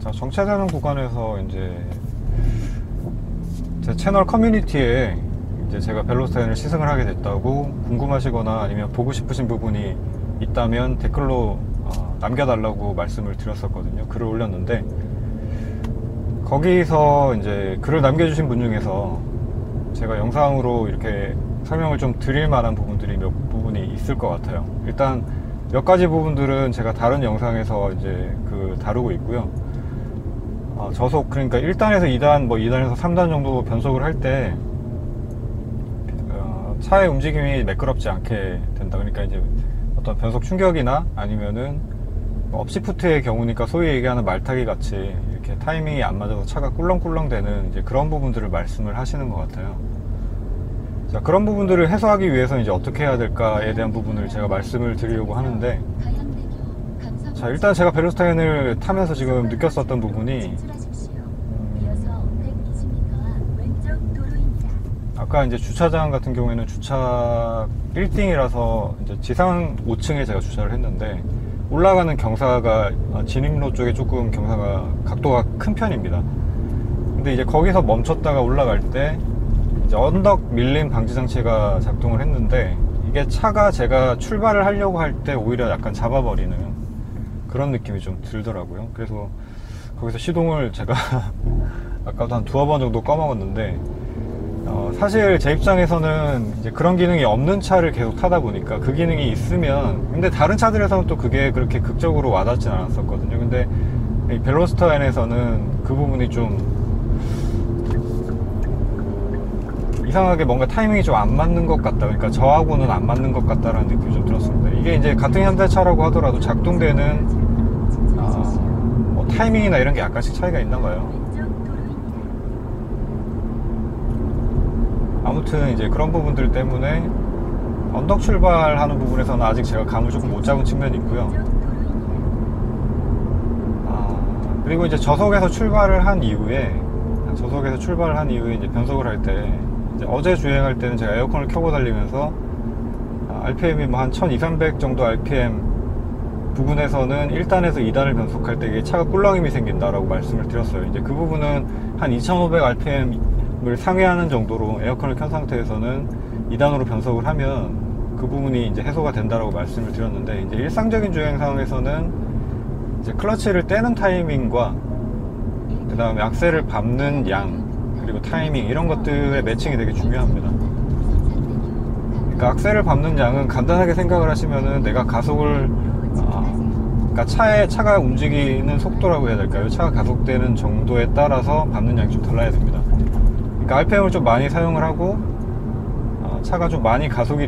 자, 정체되는 구간에서 이제 제 채널 커뮤니티에 이제 제가 벨로스타인을 시승을 하게 됐다고 궁금하시거나 아니면 보고 싶으신 부분이 있다면 댓글로 남겨달라고 말씀을 드렸었거든요. 글을 올렸는데 거기서 이제 글을 남겨주신 분 중에서 제가 영상으로 이렇게 설명을 좀 드릴 만한 부분들이 몇 부분이 있을 것 같아요. 일단 몇 가지 부분들은 제가 다른 영상에서 이제 다루고 있고요. 저속, 그러니까 1단에서 2단, 뭐 2단에서 3단 정도 변속을 할 때 차의 움직임이 매끄럽지 않게 된다. 그러니까 이제 어떤 변속 충격이나 아니면은 업시프트의 경우니까 소위 얘기하는 말타기 같이 이렇게 타이밍이 안 맞아서 차가 꿀렁꿀렁 되는 이제 그런 부분들을 말씀을 하시는 것 같아요. 자, 그런 부분들을 해소하기 위해서 이제 어떻게 해야 될까에 대한 부분을 제가 말씀을 드리려고 하는데, 자, 일단 제가 벨로스타인을 타면서 지금 느꼈었던 부분이 아까 이제 주차장 같은 경우에는 주차 빌딩이라서 이제 지상 5층에 제가 주차를 했는데 올라가는 경사가 진입로 쪽에 조금 경사가 각도가 큰 편입니다. 근데 이제 거기서 멈췄다가 올라갈 때 이제 언덕 밀림 방지 장치가 작동을 했는데 이게 차가 제가 출발을 하려고 할 때 오히려 약간 잡아버리는 그런 느낌이 좀 들더라고요. 그래서 거기서 시동을 제가 아까도 한 두어 번 정도 꺼먹었는데 사실 제 입장에서는 이제 그런 기능이 없는 차를 계속 타다 보니까 그 기능이 있으면, 근데 다른 차들에서는 또 그게 그렇게 극적으로 와닿진 않았었거든요. 근데 이 벨로스터 N에서는 그 부분이 좀 이상하게 뭔가 타이밍이 좀 안 맞는 것 같다. 그러니까 저하고는 안 맞는 것 같다라는 느낌이 좀 들었습니다. 이게 이제 같은 현대차라고 하더라도 작동되는 뭐 타이밍이나 이런 게 약간씩 차이가 있나 봐요. 아무튼 이제 그런 부분들 때문에 언덕 출발하는 부분에서는 아직 제가 감을 조금 못 잡은 측면이 있고요. 그리고 이제 저속에서 출발을 한 이후에 이제 변속을 할 때, 이제 어제 주행할 때는 제가 에어컨을 켜고 달리면서 RPM이 뭐 한 1200, 1300 정도 RPM 부분에서는 1단에서 2단을 변속할 때 이게 차가 꿀렁임이 생긴다라고 말씀을 드렸어요. 이제 그 부분은 한 2500 RPM을 상회하는 정도로 에어컨을 켠 상태에서는 2단으로 변속을 하면 그 부분이 이제 해소가 된다라고 말씀을 드렸는데, 이제 일상적인 주행 상황에서는 이제 클러치를 떼는 타이밍과 그 다음에 악셀을 밟는 양, 그리고 타이밍, 이런 것들의 매칭이 되게 중요합니다. 그러니까 악셀을 밟는 양은 간단하게 생각을 하시면은 내가 가속을 그러니까 차가 움직이는 속도라고 해야 될까요? 차가 가속되는 정도에 따라서 밟는 양이 좀 달라야 됩니다. 그러니까 RPM을 좀 많이 사용을 하고 차가 좀 많이 가속이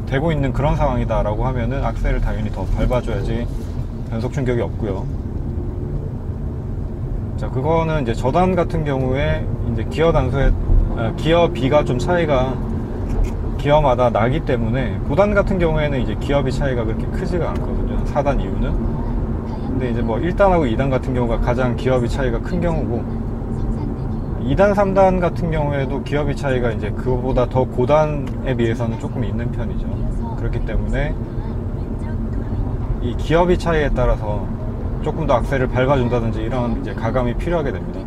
되고 있는 그런 상황이다 라고 하면은 악셀을 당연히 더 밟아줘야지 변속 충격이 없고요. 자, 그거는 이제 저단 같은 경우에 이제 기어 단수의 기어비가 좀 차이가 기어마다 나기 때문에, 고단 같은 경우에는 이제 기어비 차이가 그렇게 크지가 않거든요. 4단 이후는. 근데 이제 뭐 1단하고 2단 같은 경우가 가장 기어비 차이가 큰 경우고, 2단, 3단 같은 경우에도 기어비 차이가 이제 그거보다 더 고단에 비해서는 조금 있는 편이죠. 그렇기 때문에 이 기어비 차이에 따라서 조금 더 악셀을 밟아준다든지 이런 이제 가감이 필요하게 됩니다.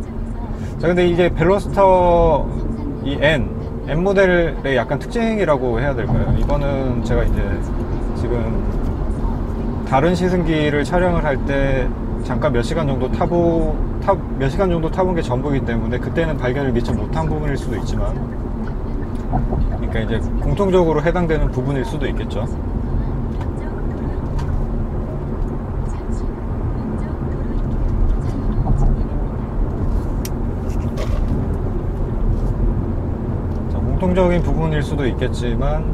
자, 근데 이제 벨로스터 이 N 모델의 약간 특징이라고 해야 될까요? 이거는 제가 이제 지금 다른 시승기를 촬영을 할 때 잠깐 몇 시간 정도 타본 게 전부이기 때문에 그때는 발견을 미처 못한 부분일 수도 있지만, 그러니까 이제 공통적으로 해당되는 부분일 수도 있겠죠. 공통적인 부분일 수도 있겠지만,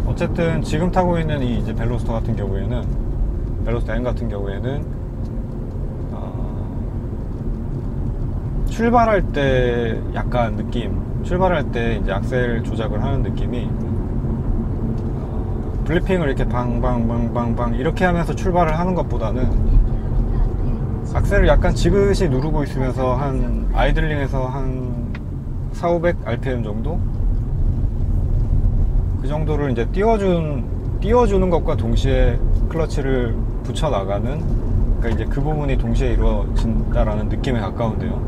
어쨌든 지금 타고 있는 이 이제 벨로스터 같은 경우에는, 벨로스터 N 같은 경우에는 출발할 때 약간 출발할 때 이제 악셀 조작을 하는 느낌이 블리핑을 이렇게 방방방방방 이렇게 하면서 출발을 하는 것보다는 악셀을 약간 지그시 누르고 있으면서 한 아이들링에서 한 400, 500 RPM 정도? 그 정도를 이제 띄워주는 것과 동시에 클러치를 붙여 나가는 그러니까 이제 그 부분이 동시에 이루어진다라는 느낌에 가까운데요.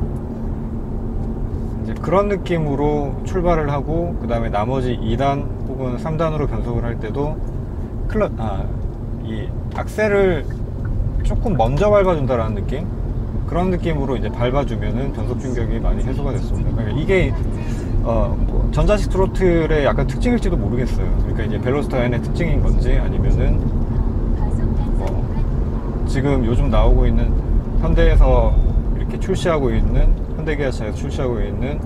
이제 그런 느낌으로 출발을 하고 그 다음에 나머지 2단 혹은 3단으로 변속을 할 때도 이 악셀을 조금 먼저 밟아준다라는 느낌, 그런 느낌으로 이제 밟아주면은 변속 충격이 많이 해소가 됐습니다. 그러니까 이게 뭐 전자식 트로틀의 약간 특징일지도 모르겠어요. 그러니까 이제 벨로스타인의 특징인 건지 아니면은 뭐 지금 요즘 나오고 있는 현대에서 이렇게 출시하고 있는 현대기아차에서 출시하고 있는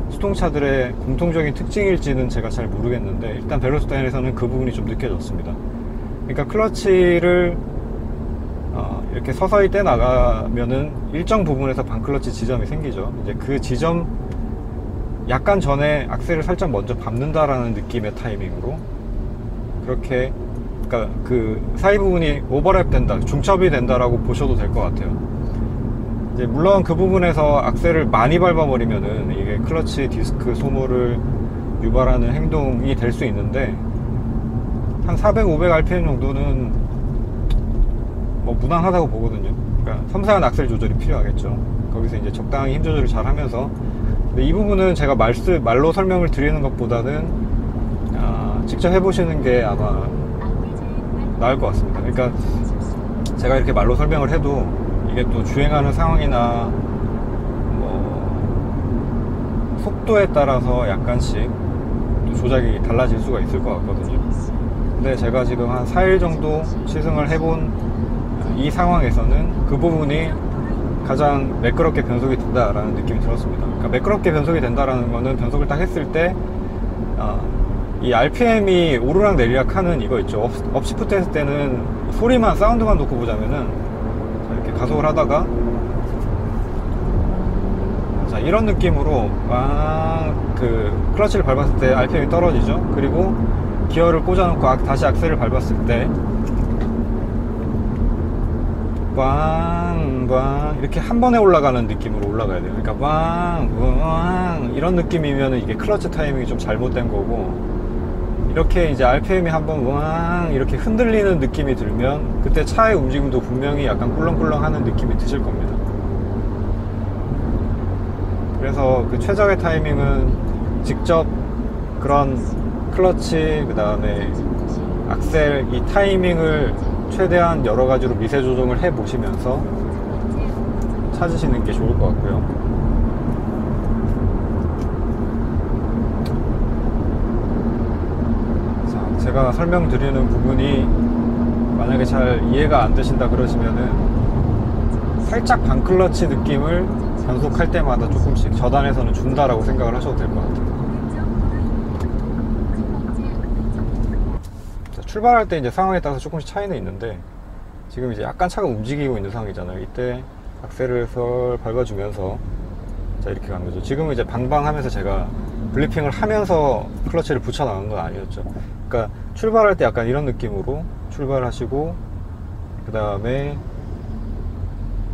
수동차들의 공통적인 특징일지는 제가 잘 모르겠는데, 일단 벨로스타인에서는 그 부분이 좀 느껴졌습니다. 그러니까 클러치를 이렇게 서서히 떼 나가면은 일정 부분에서 반클러치 지점이 생기죠. 이제 그 지점 약간 전에 악셀을 살짝 먼저 밟는다라는 느낌의 타이밍으로, 그렇게, 그러니까 그 사이 부분이 오버랩 된다, 중첩이 된다라고 보셔도 될 것 같아요. 이제 물론 그 부분에서 악셀을 많이 밟아버리면은 이게 클러치 디스크 소모를 유발하는 행동이 될 수 있는데, 한 400, 500rpm 정도는 뭐 무난하다고 보거든요. 그러니까 섬세한 악셀 조절이 필요하겠죠. 거기서 이제 적당히 힘 조절을 잘 하면서. 근데 이 부분은 제가 말로 설명을 드리는 것보다는 직접 해보시는 게 아마 나을 것 같습니다. 그러니까 제가 이렇게 말로 설명을 해도 이게 또 주행하는 상황이나 뭐 속도에 따라서 약간씩 또 조작이 달라질 수가 있을 것 같거든요. 근데 제가 지금 한 4일 정도 시승을 해본 이 상황에서는 그 부분이 가장 매끄럽게 변속이 된다라는 느낌이 들었습니다. 그러니까 매끄럽게 변속이 된다라는 거는 변속을 딱 했을 때 이 RPM이 오르락 내리락 하는 이거 있죠. 업시프트 했을 때는 소리만, 사운드만 놓고 보자면은 자, 이렇게 가속을 하다가 자, 이런 느낌으로 그 클러치를 밟았을 때 RPM이 떨어지죠. 그리고 기어를 꽂아놓고 다시 악셀을 밟았을 때 빵 이렇게 한 번에 올라가는 느낌으로 올라가야 돼요. 그러니까 빵 이런 느낌이면 이게 클러치 타이밍이 좀 잘못된 거고, 이렇게 이제 RPM이 한번 왕 이렇게 흔들리는 느낌이 들면 그때 차의 움직임도 분명히 약간 꿀렁꿀렁 하는 느낌이 드실 겁니다. 그래서 그 최적의 타이밍은 직접 그런 클러치, 그 다음에 악셀, 이 타이밍을 최대한 여러 가지로 미세 조정을 해 보시면서 찾으시는 게 좋을 것 같고요. 자, 제가 설명드리는 부분이 만약에 잘 이해가 안 되신다 그러시면은 살짝 반클러치 느낌을 변속할 때마다 조금씩 저단에서는 준다라고 생각을 하셔도 될 것 같아요. 출발할 때 이제 상황에 따라서 조금씩 차이는 있는데, 지금 이제 약간 차가 움직이고 있는 상황이잖아요. 이때 악셀을 설 밟아주면서 자, 이렇게 간 거죠. 지금은 이제 방방하면서 제가 블리핑을 하면서 클러치를 붙여 나간 건 아니었죠. 그러니까 출발할 때 약간 이런 느낌으로 출발하시고, 그 다음에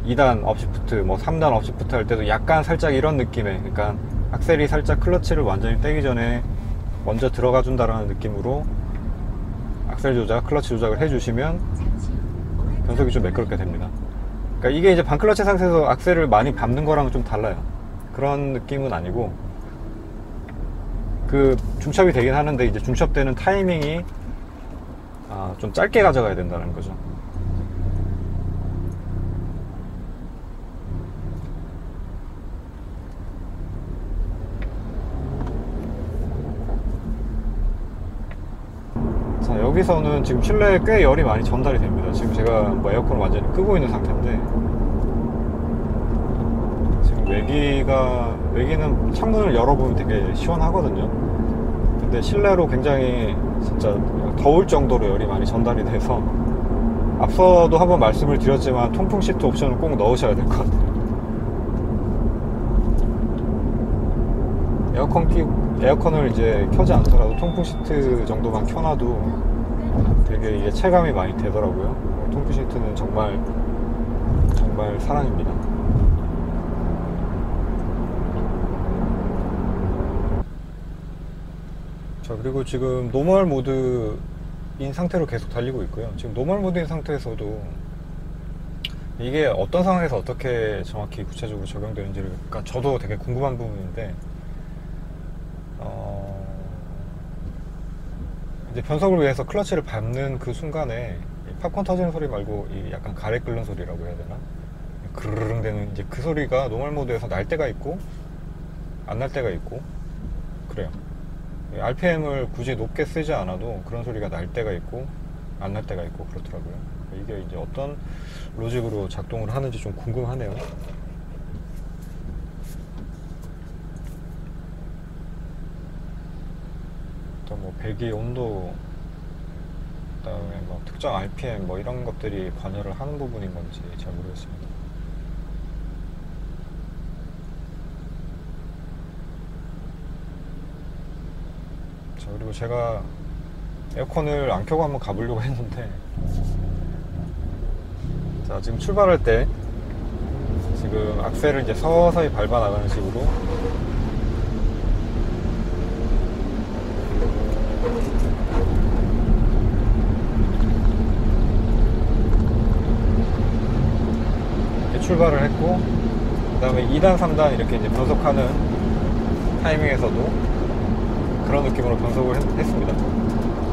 2단 업시프트, 뭐 3단 업시프트 할 때도 약간 살짝 이런 느낌의, 그러니까 악셀이 살짝 클러치를 완전히 떼기 전에 먼저 들어가 준다라는 느낌으로 악셀 조작, 클러치 조작을 해주시면 변속이 좀 매끄럽게 됩니다. 그러니까 이게 이제 반클러치 상태에서 악셀을 많이 밟는 거랑 좀 달라요. 그런 느낌은 아니고, 그 중첩이 되긴 하는데 이제 중첩되는 타이밍이 좀 짧게 가져가야 된다는 거죠. 자, 여기서는 지금 실내에 꽤 열이 많이 전달이 됩니다. 지금 제가 뭐 에어컨을 완전히 끄고 있는 상태인데, 지금 외기는 창문을 열어보면 되게 시원하거든요. 근데 실내로 굉장히 진짜 더울 정도로 열이 많이 전달이 돼서, 앞서도 한번 말씀을 드렸지만 통풍 시트 옵션을 꼭 넣으셔야 될 것 같아요. 에어컨을 이제 켜지 않더라도 통풍 시트 정도만 켜놔도 되게 이게 체감이 많이 되더라고요. 통풍 시트는 정말 사랑입니다. 자, 그리고 지금 노멀 모드인 상태로 계속 달리고 있고요. 지금 노멀 모드인 상태에서도 이게 어떤 상황에서 어떻게 정확히 구체적으로 적용되는지를, 그러니까 저도 되게 궁금한 부분인데, 이제 변속을 위해서 클러치를 밟는 그 순간에 이 팝콘 터지는 소리 말고 이 약간 가래 끓는 소리라고 해야 되나? 그르릉 되는 이제 그 소리가 노멀 모드에서 날 때가 있고 안 날 때가 있고 그래요. RPM을 굳이 높게 쓰지 않아도 그런 소리가 날 때가 있고 안 날 때가 있고 그렇더라고요. 이게 이제 어떤 로직으로 작동을 하는지 좀 궁금하네요. 일단 뭐 배기 온도, 그다음에 뭐 특정 RPM 뭐 이런 것들이 관여를 하는 부분인 건지 잘 모르겠습니다. 자, 그리고 제가 에어컨을 안 켜고 한번 가보려고 했는데, 자, 지금 출발할 때 지금 악셀을 이제 서서히 밟아 나가는 식으로 이렇게 출발을 했고, 그 다음에 2단, 3단 이렇게 이제 변속하는 타이밍에서도 그런 느낌으로 변속을 했습니다.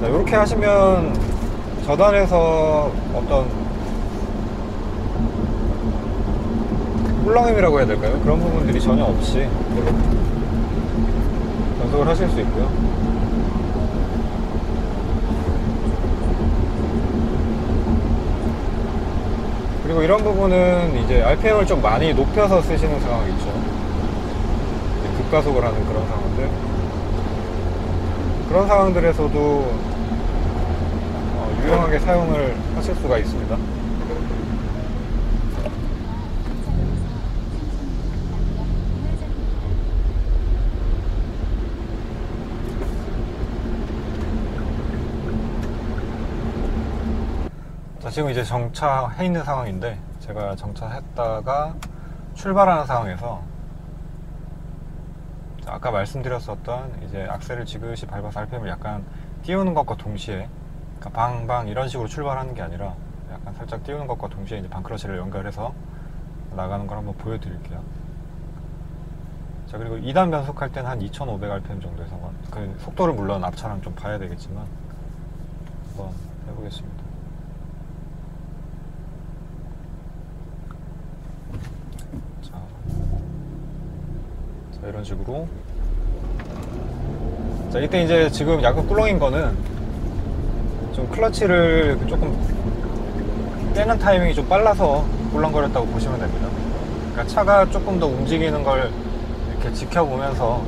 자, 이렇게 하시면 저단에서 어떤 꿀렁임이라고 해야 될까요? 그런 부분들이 전혀 없이 변속을 하실 수 있고요. 그리고 이런 부분은 이제 RPM을 좀 많이 높여서 쓰시는 상황이 있죠. 급가속을 하는 그런 상황들. 그런 상황들에서도 유용하게 사용을 하실 수가 있습니다. 자, 지금 이제 정차해 있는 상황인데, 제가 정차했다가 출발하는 상황에서 아까 말씀드렸었던 이제 악셀을 지그시 밟아서 RPM을 약간 띄우는 것과 동시에, 그러니까 방방 이런 식으로 출발하는 게 아니라 약간 살짝 띄우는 것과 동시에 이제 방크러치를 연결해서 나가는 걸 한번 보여드릴게요. 자, 그리고 2단 변속할 때는 한 2500rpm 정도에서, 그 속도를 물론 앞차랑 좀 봐야 되겠지만 한번 해보겠습니다. 자, 이런 식으로. 자, 이때 이제 지금 약간 꿀렁인 거는 좀 클러치를 조금 떼는 타이밍이 좀 빨라서 꿀렁거렸다고 보시면 됩니다. 그러니까 차가 조금 더 움직이는 걸 이렇게 지켜보면서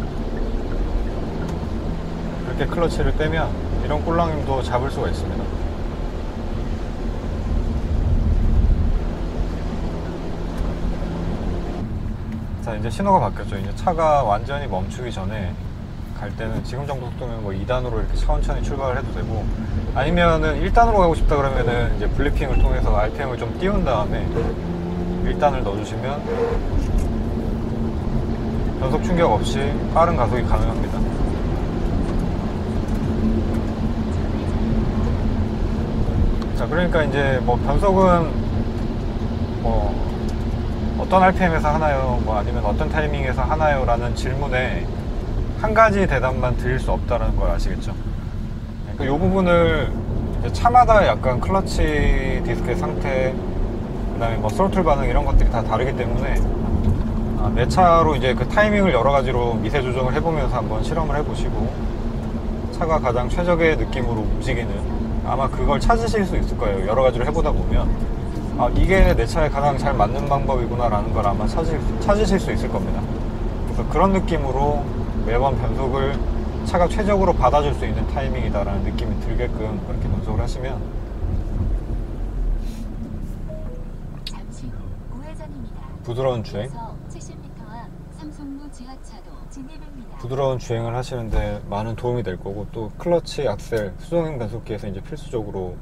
이렇게 클러치를 떼면 이런 꿀렁임도 잡을 수가 있습니다. 자, 이제 신호가 바뀌었죠. 이제 차가 완전히 멈추기 전에 갈 때는 지금 정도 속도면 뭐 2단으로 이렇게 천천히 출발을 해도 되고, 아니면은 1단으로 가고 싶다 그러면은 이제 블리핑을 통해서 RPM을 좀 띄운 다음에 1단을 넣어주시면 변속 충격 없이 빠른 가속이 가능합니다. 자, 그러니까 이제 뭐 변속은 뭐 어떤 RPM에서 하나요? 뭐 아니면 어떤 타이밍에서 하나요? 라는 질문에 한 가지 대답만 드릴 수 없다는 걸 아시겠죠? 이 부분을 차마다 약간 클러치 디스크의 상태, 그 다음에 뭐 스로틀 반응 이런 것들이 다 다르기 때문에 내 차로 이제 그 타이밍을 여러 가지로 미세 조정을 해보면서 한번 실험을 해보시고 차가 가장 최적의 느낌으로 움직이는, 아마 그걸 찾으실 수 있을 거예요. 여러 가지로 해보다 보면 이게 내 차에 가장 잘 맞는 방법이구나 라는 걸 아마 찾으실 수 있을 겁니다. 그래서 그런 느낌으로 매번 변속을 차가 최적으로 받아줄 수 있는 타이밍이다 라는 느낌이 들게끔 그렇게 변속을 하시면, 잠시 후 우회전입니다. 부드러운 주행, 70m 앞 삼성로 지하차도 진입입니다. 부드러운 주행을 하시는데 많은 도움이 될 거고, 또 클러치, 악셀, 수동행 변속기에서 이제 필수적으로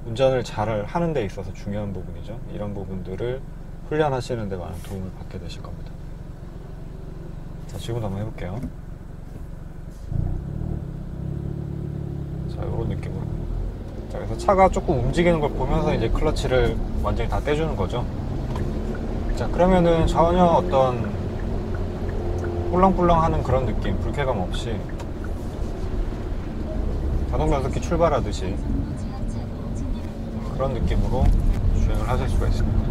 운전을 잘 하는 데 있어서 중요한 부분이죠. 이런 부분들을 훈련하시는 데 많은 도움을 받게 되실 겁니다. 자, 지금도 한번 해볼게요. 자, 이런 느낌으로 자, 그래서 차가 조금 움직이는 걸 보면서 이제 클러치를 완전히 다 떼주는 거죠. 자, 그러면은 전혀 어떤 꿀렁꿀렁 하는 그런 느낌, 불쾌감 없이 자동 변속기 출발하듯이 삼성로 지하차도 진입입니다. 그런 느낌으로 주행을 하실 수가 있습니다.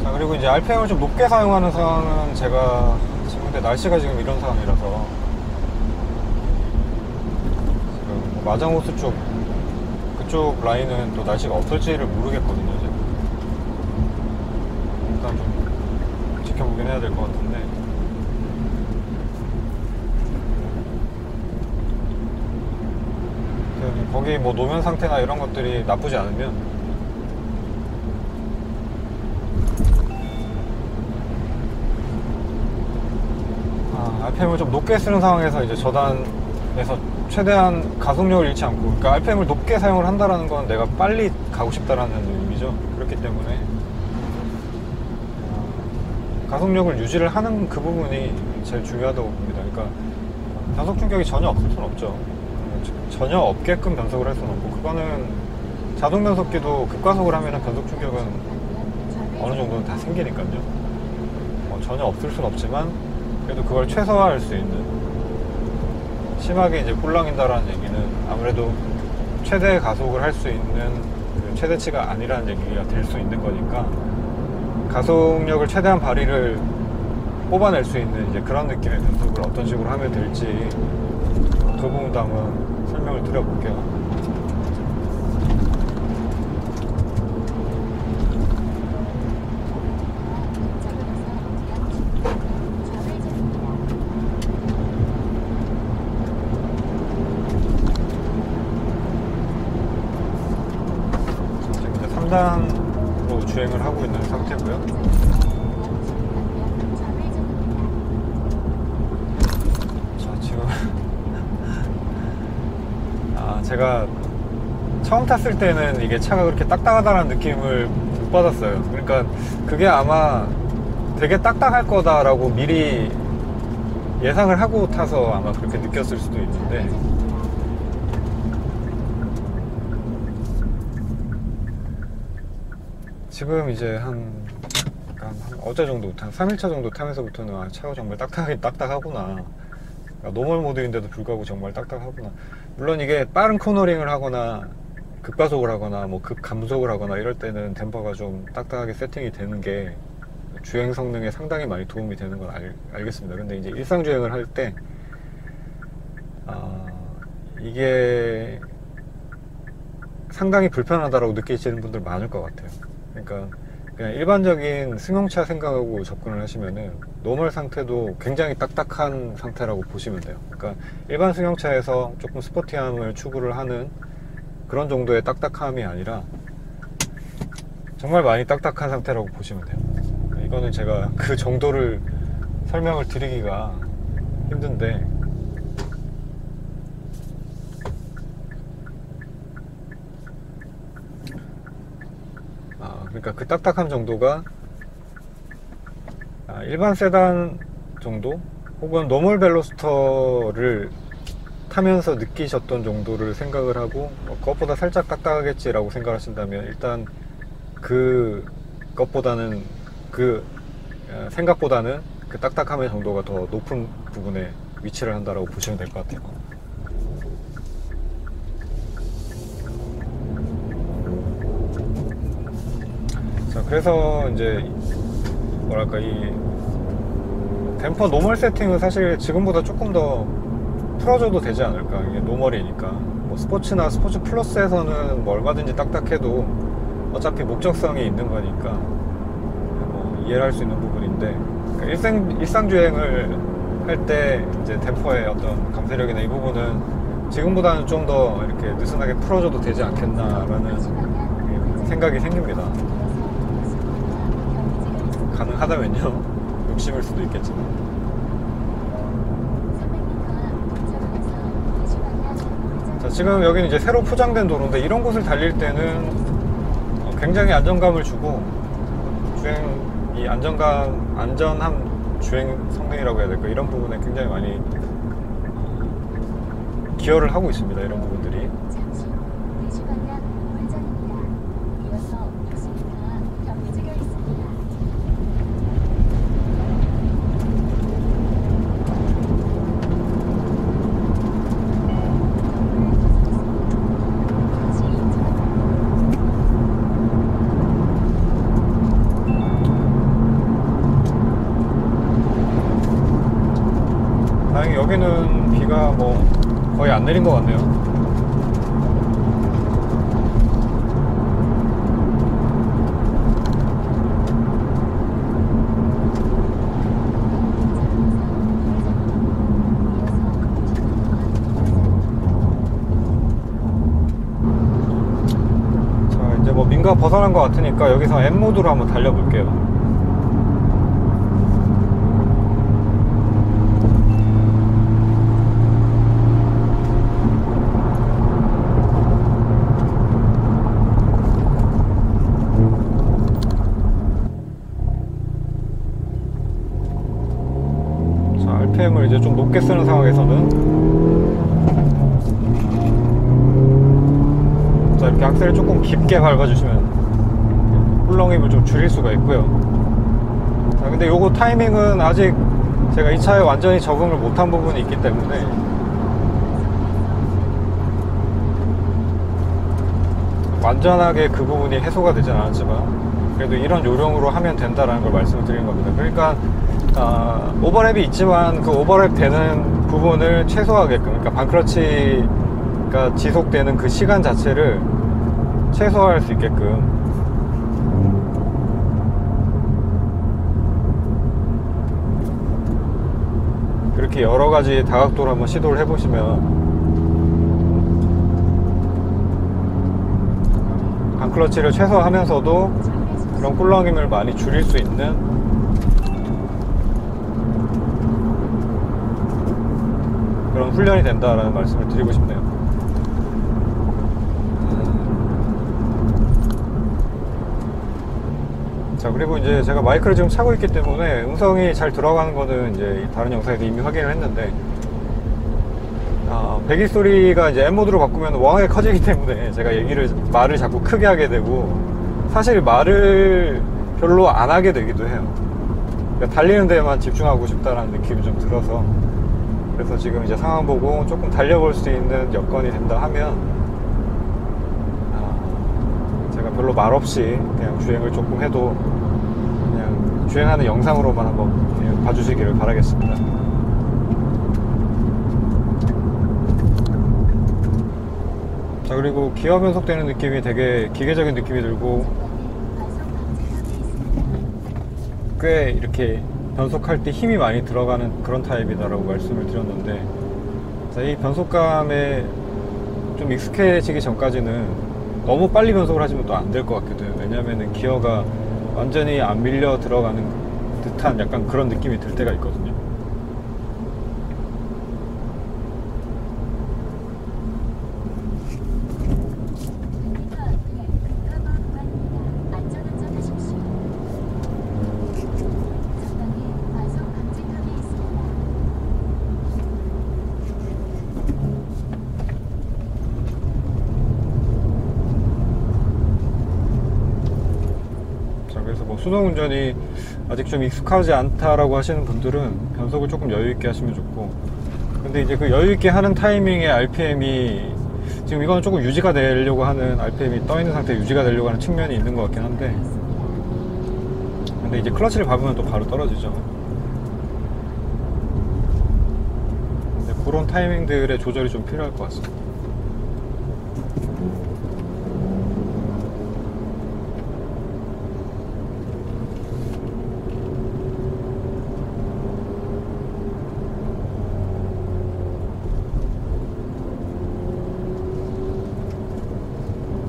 자, 그리고 이제 RPM을 좀 높게 사용하는 상황은 제가 지금 근데 날씨가 지금 이런 상황이라서 지금 뭐 마장호수 쪽 그쪽 라인은 또 날씨가 어떨지를 모르겠거든요. 지금 일단 좀 지켜보긴 해야 될 것 같은데, 거기 뭐 노면 상태나 이런 것들이 나쁘지 않으면 RPM을 좀 높게 쓰는 상황에서 이제 저단에서 최대한 가속력을 잃지 않고, 그러니까 RPM을 높게 사용을 한다라는 건 내가 빨리 가고 싶다라는 의미죠. 그렇기 때문에 가속력을 유지를 하는 그 부분이 제일 중요하다고 봅니다. 그러니까 변속 충격이 전혀 없을 수는 없죠. 전혀 없게끔 변속을 할 수는 없고, 그거는 자동 변속기도 급가속을 하면 변속 충격은 어느 정도는 다 생기니까요. 전혀 없을 수는 없지만 그래도 그걸 최소화할 수 있는, 심하게 이제 꿀렁인다라는 얘기는 아무래도 최대 가속을 할 수 있는 그 최대치가 아니라는 얘기가 될 수 있는 거니까, 가속력을 최대한 발휘를 뽑아낼 수 있는 이제 그런 느낌의 변속을 어떤 식으로 하면 될지 그 부분도 한번 설명을 드려볼게요. 지금 이제 3단으로 주행을 하고 있는 상태고요. 제가 처음 탔을 때는 이게 차가 그렇게 딱딱하다는 느낌을 못 받았어요. 그러니까 그게 아마 되게 딱딱할 거다라고 미리 예상을 하고 타서 아마 그렇게 느꼈을 수도 있는데, 지금 이제 한 어제 정도, 한 3일차 정도 타면서부터는 차가 정말 딱딱하구나. 노멀 모드인데도 불구하고 정말 딱딱하구나. 물론 이게 빠른 코너링을 하거나 급가속을 하거나 뭐 급감속을 하거나 이럴 때는 댐퍼가 좀 딱딱하게 세팅이 되는 게 주행 성능에 상당히 많이 도움이 되는 건 알겠습니다. 근데 이제 일상 주행을 할 때 이게 상당히 불편하다라고 느끼시는 분들 많을 것 같아요. 그러니까 그냥 일반적인 승용차 생각하고 접근을 하시면은 노멀 상태도 굉장히 딱딱한 상태라고 보시면 돼요. 그러니까 일반 승용차에서 조금 스포티함을 추구를 하는 그런 정도의 딱딱함이 아니라 정말 많이 딱딱한 상태라고 보시면 돼요. 이거는 제가 그 정도를 설명을 드리기가 힘든데, 그러니까 그 딱딱함 정도가 일반 세단 정도 혹은 노멀 벨로스터를 타면서 느끼셨던 정도를 생각을 하고 그것보다 살짝 딱딱하겠지라고 생각하신다면, 일단 그것보다는 생각보다는 그 딱딱함의 정도가 더 높은 부분에 위치를 한다라고 보시면 될 것 같아요. 자, 그래서 이제 뭐랄까, 이 댐퍼 노멀 세팅은 사실 지금보다 조금 더 풀어줘도 되지 않을까. 이게 노멀이니까. 뭐 스포츠나 스포츠 플러스에서는 뭐 얼마든지 딱딱해도 어차피 목적성이 있는 거니까 뭐 이해를 할 수 있는 부분인데, 그러니까 일상 주행을 할 때 이제 댐퍼의 어떤 감쇄력이나 이 부분은 지금보다는 좀 더 이렇게 느슨하게 풀어줘도 되지 않겠나라는 생각이 생깁니다. 가능하다면요. 욕심일 수도 있겠지만. 자, 지금 여기는 이제 새로 포장된 도로인데 이런 곳을 달릴 때는 굉장히 안정감을 주고 이 안전한 주행 성능이라고 해야 될까, 이런 부분에 굉장히 많이 기여를 하고 있습니다. 이런 부분들이. 잠시 후 대시 방향 우회전입니다. 이어서 60m 경유지가 있습니다. 다시 다행히 여기는 비가 뭐 거의 안 내린 것 같네요. 자, 이제 뭐 민가 벗어난 것 같으니까 여기서 M 모드로 한번 달려볼게요. RPM을 이제 좀 높게 쓰는 상황에서는 자, 이렇게 악셀을 조금 깊게 밟아주시면 꿀렁임을 좀 줄일 수가 있고요. 자, 근데 요거 타이밍은 아직 제가 이 차에 완전히 적응을 못한 부분이 있기 때문에 완전하게 그 부분이 해소가 되진 않았지만 그래도 이런 요령으로 하면 된다라는 걸 말씀을 드리는 겁니다. 그러니까 오버랩이 있지만 그 오버랩 되는 부분을 최소화하게끔, 그러니까 반클러치가 지속되는 그 시간 자체를 최소화할 수 있게끔 그렇게 여러 가지 다각도로 한번 시도를 해보시면 반클러치를 최소화하면서도 그런 꿀렁임을 많이 줄일 수 있는 그런 훈련이 된다라는 말씀을 드리고 싶네요. 자, 그리고 이제 제가 마이크를 지금 차고 있기 때문에 음성이 잘 들어가는 거는 이제 다른 영상에서 이미 확인을 했는데, 배기 소리가 이제 M 모드로 바꾸면 워낙에 커지기 때문에 제가 말을 자꾸 크게 하게 되고, 사실 말을 별로 안 하게 되기도 해요. 그러니까 달리는 데만 집중하고 싶다라는 느낌이 좀 들어서, 그래서 지금 이제 상황 보고 조금 달려볼 수 있는 여건이 된다 하면 제가 별로 말 없이 그냥 주행을 조금 해도 그냥 주행하는 영상으로만 한번 봐주시기를 바라겠습니다. 자, 그리고 기어 변속되는 느낌이 되게 기계적인 느낌이 들고 꽤 이렇게 변속할 때 힘이 많이 들어가는 그런 타입이다라고 말씀을 드렸는데, 자, 이 변속감에 좀 익숙해지기 전까지는 너무 빨리 변속을 하시면 또 안 될 것 같기도 해요. 왜냐면은 기어가 완전히 안 밀려 들어가는 듯한 약간 그런 느낌이 들 때가 있거든요. 수동 운전이 아직 좀 익숙하지 않다라고 하시는 분들은 변속을 조금 여유 있게 하시면 좋고, 근데 이제 그 여유 있게 하는 타이밍에 RPM이 지금 이거는 조금 유지가 되려고 하는, RPM이 떠 있는 상태에 유지가 되려고 하는 측면이 있는 것 같긴 한데, 근데 이제 클러치를 밟으면 또 바로 떨어지죠. 근데 그런 타이밍들의 조절이 좀 필요할 것 같습니다.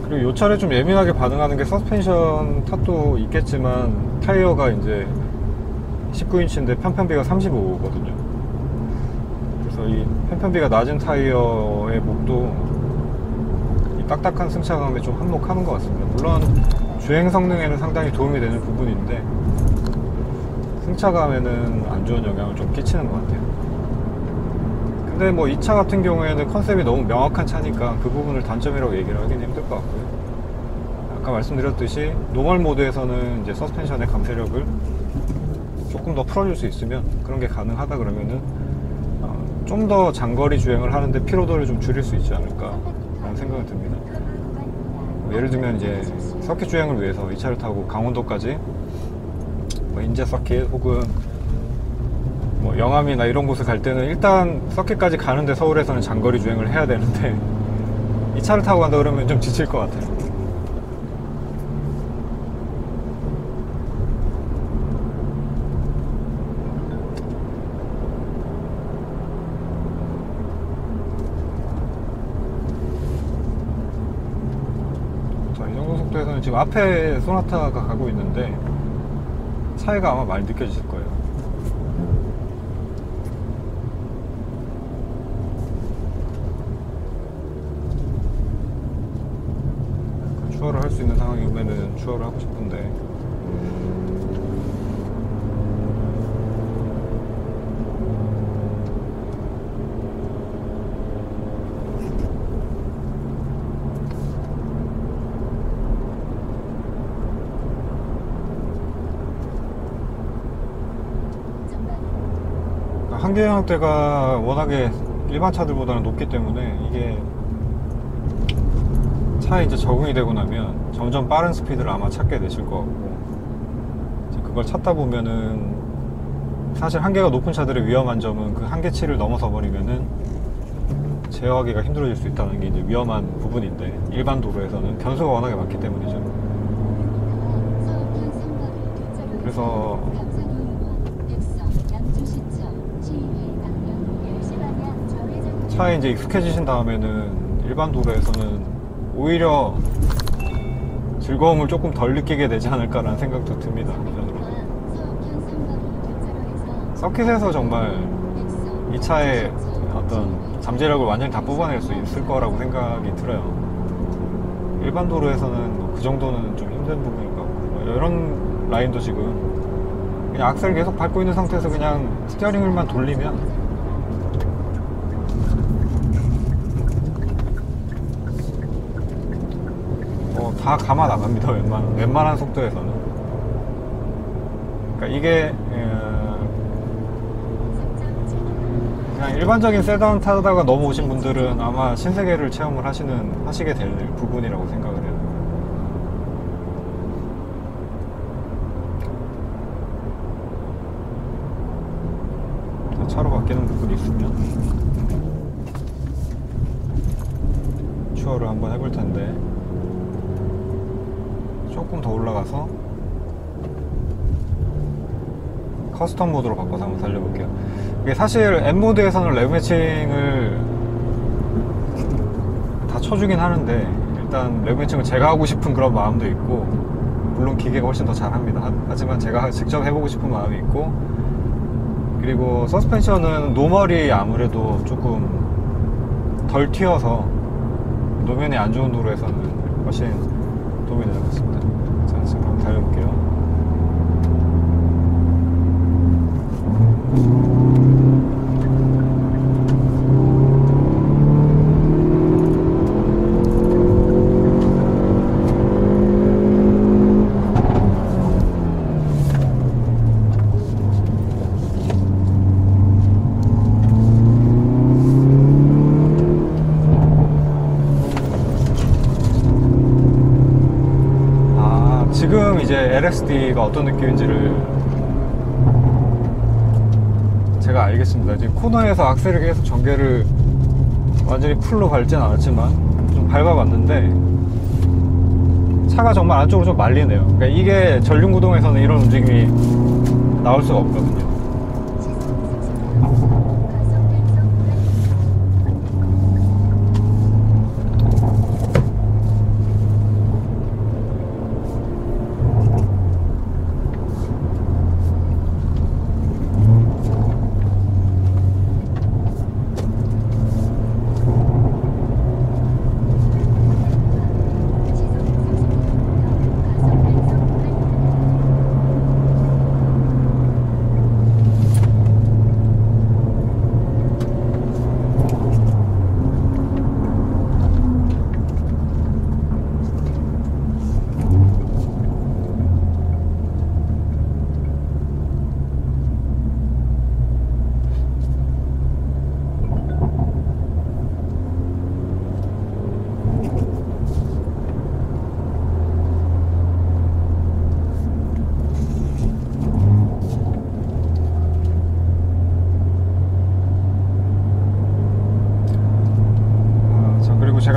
그리고 이 차를 좀 예민하게 반응하는 게 서스펜션 탓도 있겠지만, 타이어가 이제 19인치인데 편편비가 35거든요. 그래서 이 편편비가 낮은 타이어의 목도 딱딱한 승차감에 좀 한몫하는 것 같습니다. 물론 주행 성능에는 상당히 도움이 되는 부분인데 승차감에는 안 좋은 영향을 좀 끼치는 것 같아요. 근데 뭐 이 차 같은 경우에는 컨셉이 너무 명확한 차니까 그 부분을 단점이라고 얘기를 하기는 힘들 것 같고요. 아까 말씀드렸듯이 노멀 모드에서는 이제 서스펜션의 감쇄력을 조금 더 풀어줄 수 있으면, 그런 게 가능하다 그러면은 좀 더 장거리 주행을 하는데 피로도를 좀 줄일 수 있지 않을까 라는 생각이 듭니다. 예를 들면 이제 서킷 주행을 위해서 이 차를 타고 강원도까지 뭐 인제 서킷 혹은 뭐 영암이나 이런 곳을 갈 때는 일단 서킷까지 가는데 서울에서는 장거리 주행을 해야 되는데 이 차를 타고 간다 그러면 좀 지칠 것 같아요. 이 정도 속도에서는 지금 앞에 소나타가 가고 있는데 차이가 아마 많이 느껴지실 거예요. 추월을 할 수 있는 상황이면은 추월을 하고 싶은데 한계영역대가 워낙에 일반 차들보다는 높기 때문에 이게 차에 이제 적응이 되고 나면 점점 빠른 스피드를 아마 찾게 되실 것 같고, 이제 그걸 찾다 보면은 사실 한계가 높은 차들의 위험한 점은 그 한계치를 넘어서 버리면은 제어하기가 힘들어질 수 있다는 게 이제 위험한 부분인데, 일반 도로에서는 변수가 워낙에 많기 때문이죠. 그래서 차에 이제 익숙해지신 다음에는 일반 도로에서는 오히려 즐거움을 조금 덜 느끼게 되지 않을까라는 생각도 듭니다. 서킷에서 정말 이 차의 어떤 잠재력을 완전히 다 뽑아낼 수 있을 거라고 생각이 들어요. 일반 도로에서는 그 정도는 좀 힘든 부분일 것 같고, 이런 라인도 지금 그냥 악셀 계속 밟고 있는 상태에서 그냥 스티어링 휠만 돌리면 다 감아 나갑니다. 웬만한 속도에서는. 그러니까 이게 그냥 일반적인 세단 타다가 넘어오신 분들은 아마 신세계를 체험을 하시게 될 부분이라고 생각을 해요. 차로 바뀌는 부분이 있으면 추월을 한번 해볼 텐데, 조금 더 올라가서 커스텀 모드로 바꿔서 한번 달려볼게요. 이게 사실 N모드에서는 레브 매칭을 다 쳐주긴 하는데, 일단 레브 매칭을 제가 하고 싶은 그런 마음도 있고, 물론 기계가 훨씬 더 잘합니다. 하지만 제가 직접 해보고 싶은 마음이 있고, 그리고 서스펜션은 노멀이 아무래도 조금 덜 튀어서 노면이 안 좋은 도로에서는 훨씬 도움이 되는 것 같습니다. 자, 지금 한번 달려볼게요. 지금 이제 LXD가 어떤 느낌인지를 제가 알겠습니다. 지금 코너에서 악셀을 계속 전개를 완전히 풀로 밟지는 않았지만 좀 밟아봤는데 차가 정말 안쪽으로 좀 말리네요. 그러니까 이게 전륜구동에서는 이런 움직임이 나올 수가 없거든요.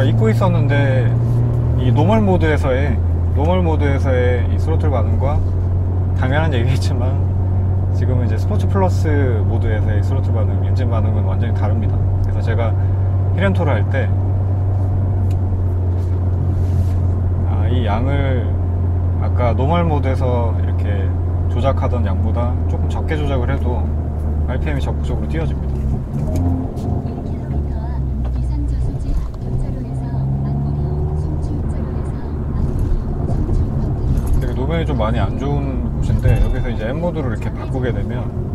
제가 잊고 있었는데 이 노멀 모드에서의 이 스로틀 반응과 당연한 얘기겠지만 지금은 이제 스포츠 플러스 모드에서의 스로틀 반응, 엔진 반응은 완전히 다릅니다. 그래서 제가 히렌토를 할 때 이 양을 아까 노멀 모드에서 이렇게 조작하던 양보다 조금 적게 조작을 해도 RPM이 적극적으로 뛰어집니다. 1km 앞 비상저수지 교차로에서 안보리호 송출자로에서 안보리호 송출 되게 노면이 좀 많이 안 좋은 곳인데 여기서 이제 M 모드로 이렇게 바꾸게 되면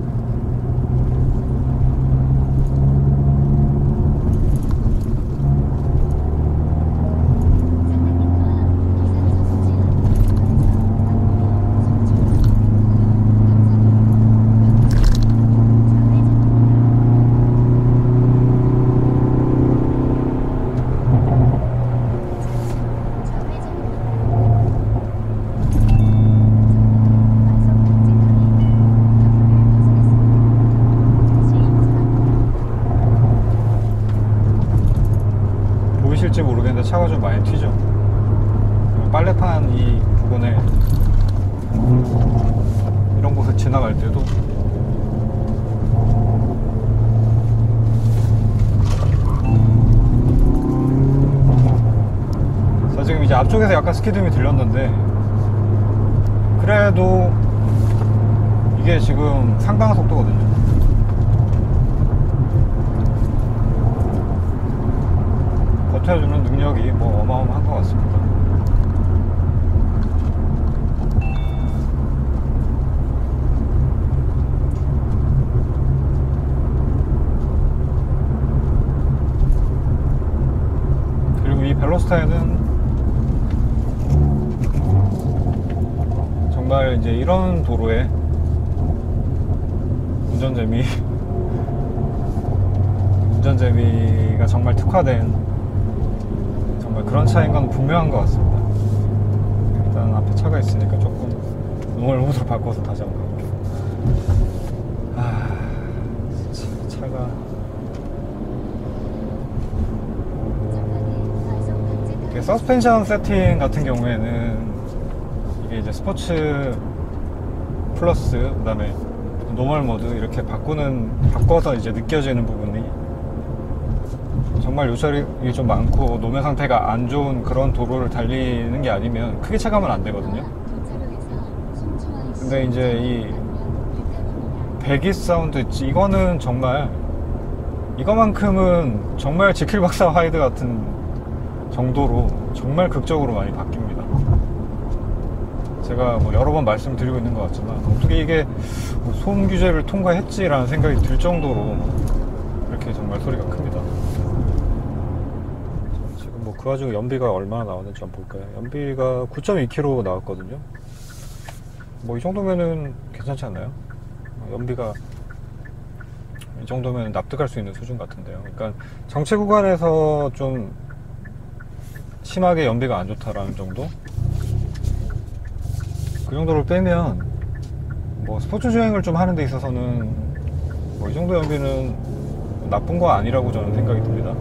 보이실지 모르겠는데 차가 좀 많이 튀죠. 빨래판 이 부분에 이런 곳을 지나갈 때도 자, 지금 이제 앞쪽에서 약간 스키드음이 들렸는데 그래도 이게 지금 상당한 속도거든요. 버텨주는 능력이 뭐 어마어마한 것 같습니다. 그리고 이 벨로스타에는 정말 이제 이런 도로에 운전재미가 정말 특화된 그런 차이인 건 분명한 것 같습니다. 일단 앞에 차가 있으니까 조금 노멀 모드로 바꿔서 다시 한번 가볼게요. 차가 이게 서스펜션 세팅 같은 경우에는 이게 이제 스포츠 플러스 그다음에 노멀 모드 이렇게 바꿔서 이제 느껴지는 부분이 정말 요철이 좀 많고 노면 상태가 안 좋은 그런 도로를 달리는 게 아니면 크게 체감은 안 되거든요. 근데 이제 이 배기 사운드 이거는 정말 이거만큼은 정말 지킬박사 하이드 같은 정도로 정말 극적으로 많이 바뀝니다. 제가 뭐 여러 번 말씀드리고 있는 것 같지만 어떻게 이게 소음 규제를 통과했지라는 생각이 들 정도로 이렇게 정말 소리가 큽니다. 지금 뭐 그 와중에 연비가 얼마나 나왔는지 한번 볼까요? 연비가 9.2km 나왔거든요. 뭐 이 정도면은 괜찮지 않나요? 연비가 이 정도면 납득할 수 있는 수준 같은데요. 그러니까 정체 구간에서 좀 심하게 연비가 안 좋다라는 정도? 그 정도를 빼면 뭐 스포츠 주행을 좀 하는 데 있어서는 뭐 이 정도 연비는 나쁜 거 아니라고 저는 생각이 듭니다.